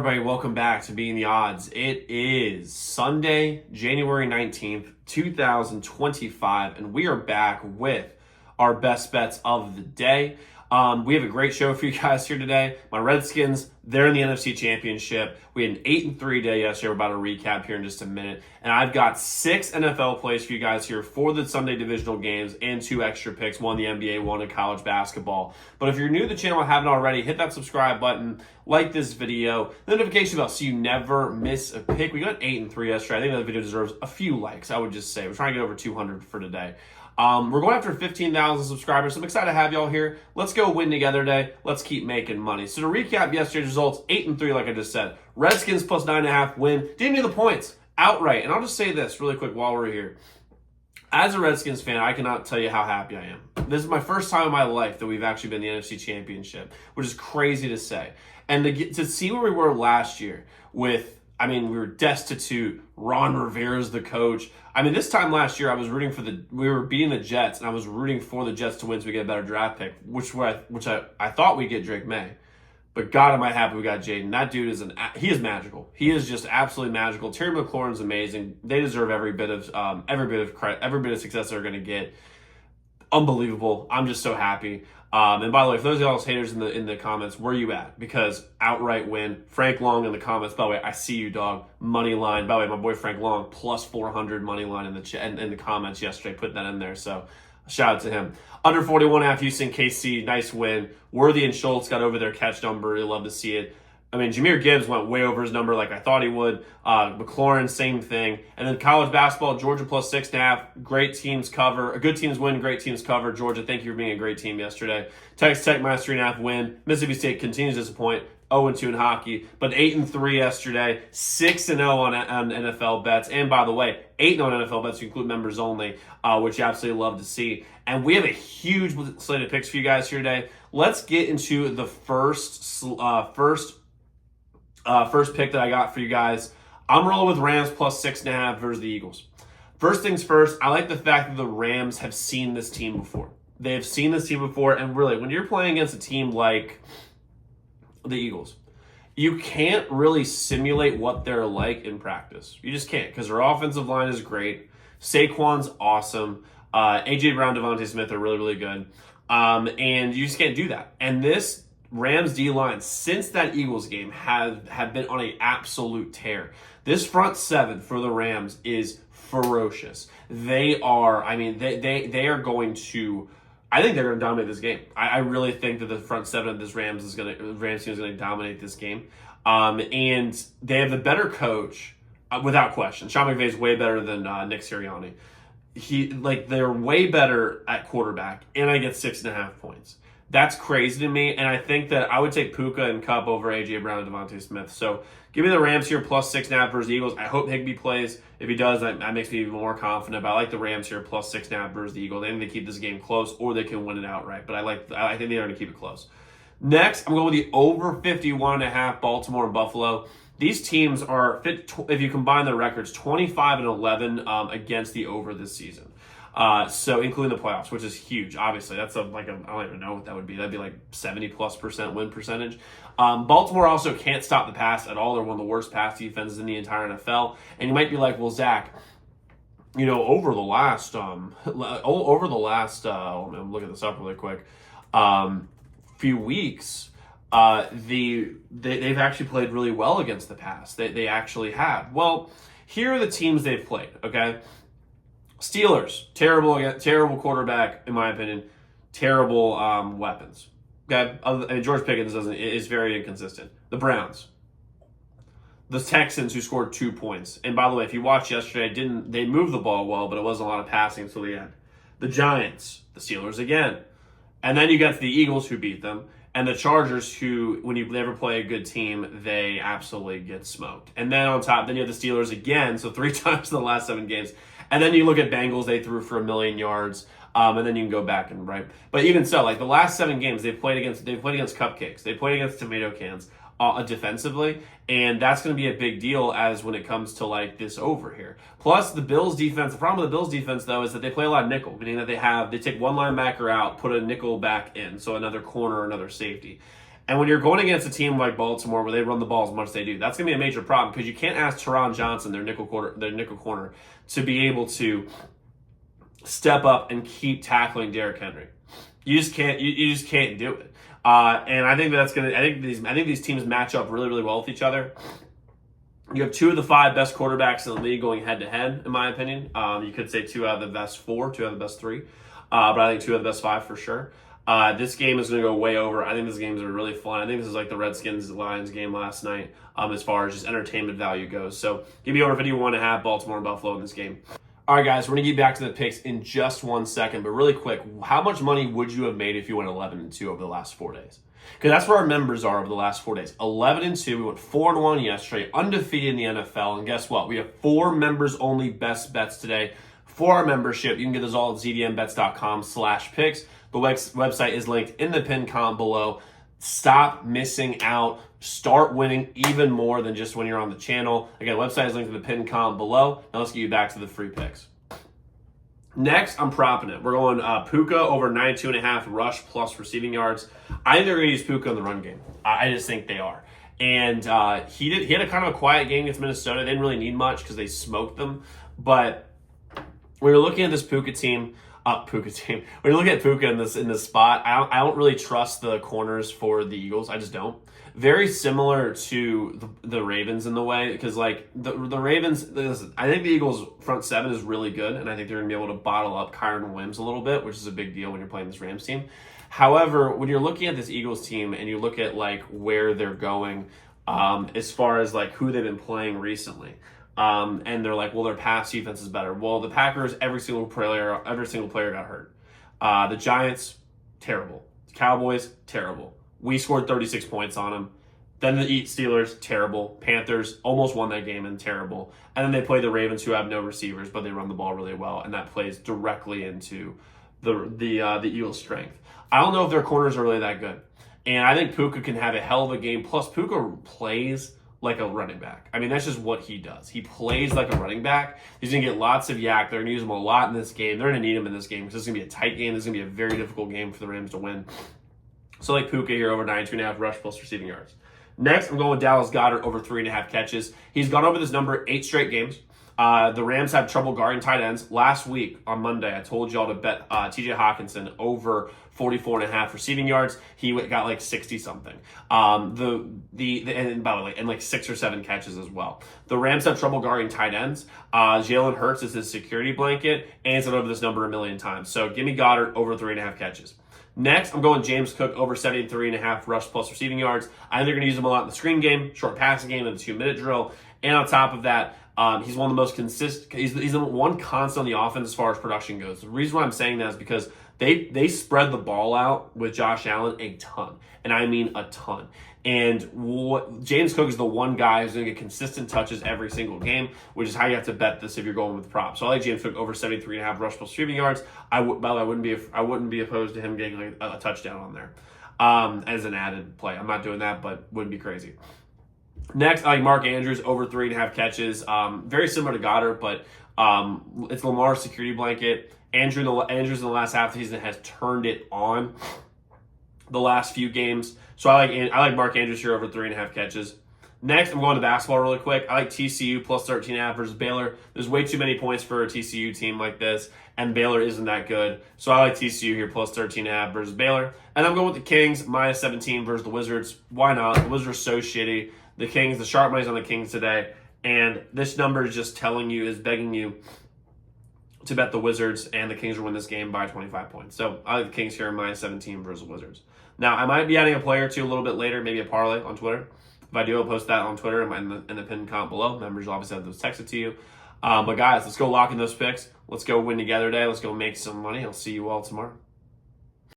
Everybody, welcome back to Being the Odds. It is Sunday, January 19th, 2025, and we are back with our best bets of the day. We have a great show for you guys here today. My Redskins, they're in the NFC Championship. We had an 8-3 day yesterday. We're about to recap here in just a minute. And I've got 6 NFL plays for you guys here for the Sunday divisional games and 2 extra picks, one in the NBA, one in college basketball. But if you're new to the channel and haven't already, hit that subscribe button, like this video, the notification bell so you never miss a pick. We got 8-3 yesterday. I think that video deserves a few likes, I would just say. We're trying to get over 200 for today. We're going after 15,000 subscribers, so I'm excited to have y'all here. Let's go win together today. Let's keep making money. So to recap yesterday's results, 8-3, like I just said. Redskins plus 9.5 win. Didn't do the points outright. And I'll just say this really quick while we're here. As a Redskins fan, I cannot tell you how happy I am. This is my first time in my life that we've actually been in the NFC Championship, which is crazy to say. And to see where we were last year with, we were destitute. Ron Rivera's the coach. This time last year, I was we were beating the Jets, and I was rooting for the Jets to win so we get a better draft pick, which I thought we'd get Drake May. But God, am I happy we got Jaden. That dude he is magical. He is just absolutely magical. Terry McLaurin's amazing. They deserve every bit of credit, every bit of success they're going to get. Unbelievable. I'm just so happy. And by the way, for those of y'all haters in the comments, where you at? Because outright win. Frank Long in the comments. By the way, I see you, dog. Money line. By the way, my boy Frank Long plus 400 money line in the comments yesterday. Put that in there. So shout out to him. Under 41.5 Houston KC. Nice win. Worthy and Schultz got over their catch number. Really love to see it. Jahmyr Gibbs went way over his number like I thought he would. McLaurin, same thing. And then college basketball, Georgia plus 6.5. Great teams cover. Good teams win, great teams cover. Georgia, thank you for being a great team yesterday. Texas Tech minus 3.5 win. Mississippi State continues to disappoint. 0-2 in hockey. But 8-3 yesterday. 6-0 on NFL bets. And by the way, 8-0 on NFL bets, you include members only, which you absolutely love to see. And we have a huge slate of picks for you guys here today. Let's get into the first pick that I got for you guys. I'm rolling with Rams plus 6.5 versus the Eagles. First things first, I like the fact that the Rams have seen this team before. They have seen this team before, and really, when you're playing against a team like the Eagles, you can't really simulate what they're like in practice. You just can't, because their offensive line is great. Saquon's awesome. A.J. Brown, Devontae Smith are really, really good. And you just can't do that. And this Rams D-line, since that Eagles game, have been on an absolute tear. This front seven for the Rams is ferocious. They are, they are going to, I think they're going to dominate this game. I really think that the front seven of this Rams team is going to dominate this game. And they have the better coach, without question. Sean McVay is way better than Nick Sirianni. They're way better at quarterback, and I get 6.5 points. That's crazy to me, and I think that I would take Puka and Kupp over A.J. Brown and Devontae Smith. So give me the Rams here plus 6.5 versus the Eagles. I hope Higbee plays. If he does, that makes me even more confident. But I like the Rams here plus 6.5 versus the Eagles. They need to keep this game close, or they can win it outright. But I think they're going to keep it close. Next, I'm going with the over 51.5 Baltimore and Buffalo. These teams are, if you combine their records, 25-11 against the over this season. So including the playoffs, which is huge. Obviously, that's I don't even know what that would be. That'd be like 70+% win percentage. Baltimore also can't stop the pass at all. They're one of the worst pass defenses in the entire NFL. And you might be like, well, Zach, over the last, I'm looking this up really quick, few weeks, they've actually played really well against the pass. They actually have. Well, here are the teams they've played. Okay. Steelers, terrible quarterback, in my opinion. Terrible weapons. Okay, George Pickens is very inconsistent. The Browns, the Texans, who scored 2 points. And by the way, if you watched yesterday, they moved the ball well, but it wasn't a lot of passing until the end. The Giants, the Steelers again, and then you got the Eagles, who beat them, and the Chargers, who, when you never play a good team, they absolutely get smoked. And then on top, then you have the Steelers again, so 3 times in the last 7 games. And then you look at Bengals, they threw for 1 million yards, and then you can go back and right. But even so, the last 7 games, they've played against cupcakes, they played against tomato cans defensively, and that's going to be a big deal as when it comes to this over here. Plus the Bills defense. The problem with the Bills defense though is that they play a lot of nickel, meaning that they take one linebacker out, put a nickel back in, so another corner, another safety. And when you're going against a team like Baltimore where they run the ball as much as they do, that's going to be a major problem because you can't ask Teron Johnson, their nickel corner, to be able to step up and keep tackling Derrick Henry. You just can't. You just can't do it. And I think that's gonna. I think these teams match up really, really well with each other. You have 2 of the 5 best quarterbacks in the league going head to head, in my opinion. You could say 2 out of the best 4, 2 out of the best 3, but I think 2 out of the best 5 for sure. This game is going to go way over. I think this game is really fun. I think this is like the Redskins-Lions game last night as far as just entertainment value goes. So give me over if you want to have Baltimore and Buffalo in this game. All right, guys, we're going to get back to the picks in just 1 second, but really quick, how much money would you have made if you went 11-2 over the last 4 days? Because that's where our members are over the last 4 days. 11-2, we went 4-1 yesterday, undefeated in the NFL, and guess what? We have 4 members-only best bets today for our membership. You can get those all at zdmbets.com/picks. The website is linked in the pinned comment below. Stop missing out. Start winning even more than just when you're on the channel. Again, the website is linked in the pinned comment below. Now let's get you back to the free picks. Next, I'm propping it. We're going Puka over 92.5 rush plus receiving yards. I think they're going to use Puka in the run game. I just think they are. And he had a kind of a quiet game against Minnesota. They didn't really need much because they smoked them. But when you're looking at this Puka team, when you look at Puka in this spot, I don't really trust the corners for the Eagles. I just don't. Very similar to the Ravens in the way, because like the Ravens, I think the Eagles' front 7 is really good, and I think they're going to be able to bottle up Kyren Williams a little bit, which is a big deal when you're playing this Rams team. However, when you're looking at this Eagles team and you look at like where they're going, as far as like who they've been playing recently. And they're like, well, their pass defense is better. Well, the Packers, every single player got hurt. The Giants, terrible. The Cowboys, terrible. We scored 36 points on them. Then the Steelers, terrible. Panthers almost won that game and terrible. And then they play the Ravens, who have no receivers, but they run the ball really well, and that plays directly into the Eagles' strength. I don't know if their corners are really that good, and I think Puka can have a hell of a game. Plus, Puka plays like a running back. I mean, that's just what he does. He plays like a running back. He's going to get lots of yak. They're going to use him a lot in this game. They're going to need him in this game because this is going to be a tight game. This is going to be a very difficult game for the Rams to win. So like Puka here over 92.5 rush plus receiving yards. Next, I'm going with Dallas Goedert over 3.5 catches. He's gone over this number 8 straight games. The Rams have trouble guarding tight ends. Last week on Monday, I told y'all to bet TJ Hawkinson over 44.5 receiving yards. He got like 60 something. And by the way, and like 6 or 7 catches as well. The Rams have trouble guarding tight ends. Jalen Hurts is his security blanket, and he's gone over this number a million times. So give me Goddard over 3.5 catches. Next, I'm going James Cook over 73.5 rush plus receiving yards. I think they're going to use him a lot in the screen game, short passing game, and the 2-minute drill. And on top of that, he's one of the most consistent. He's the one constant on the offense as far as production goes. The reason why I'm saying that is because they spread the ball out with Josh Allen a ton, and I mean a ton. And James Cook is the one guy who's going to get consistent touches every single game, which is how you have to bet this if you're going with props. So I like James Cook over 73.5 rush plus receiving yards. By the way, I wouldn't be opposed to him getting like a touchdown on there as an added play. I'm not doing that, but wouldn't be crazy. Next, I like Mark Andrews over 3.5 catches. Very similar to Goddard, but it's Lamar's security blanket. Andrews in the last half of the season has turned it on the last few games. So I like Mark Andrews here over 3.5 catches. Next, I'm going to basketball really quick. I like TCU plus 13.5 versus Baylor. There's way too many points for a TCU team like this, and Baylor isn't that good. So I like TCU here plus 13.5 versus Baylor. And I'm going with the Kings minus 17 versus the Wizards. Why not? The Wizards are so shitty. The sharp money's on the Kings today. And this number is just begging you to bet the Wizards, and the Kings will win this game by 25 points. So I like the Kings here minus 17 versus the Wizards. Now, I might be adding a player or two a little bit later, maybe a parlay on Twitter. If I do, I'll post that on Twitter in the pinned comment below. Members will obviously have those texted to you. But guys, let's go lock in those picks. Let's go win together today. Let's go make some money. I'll see you all tomorrow.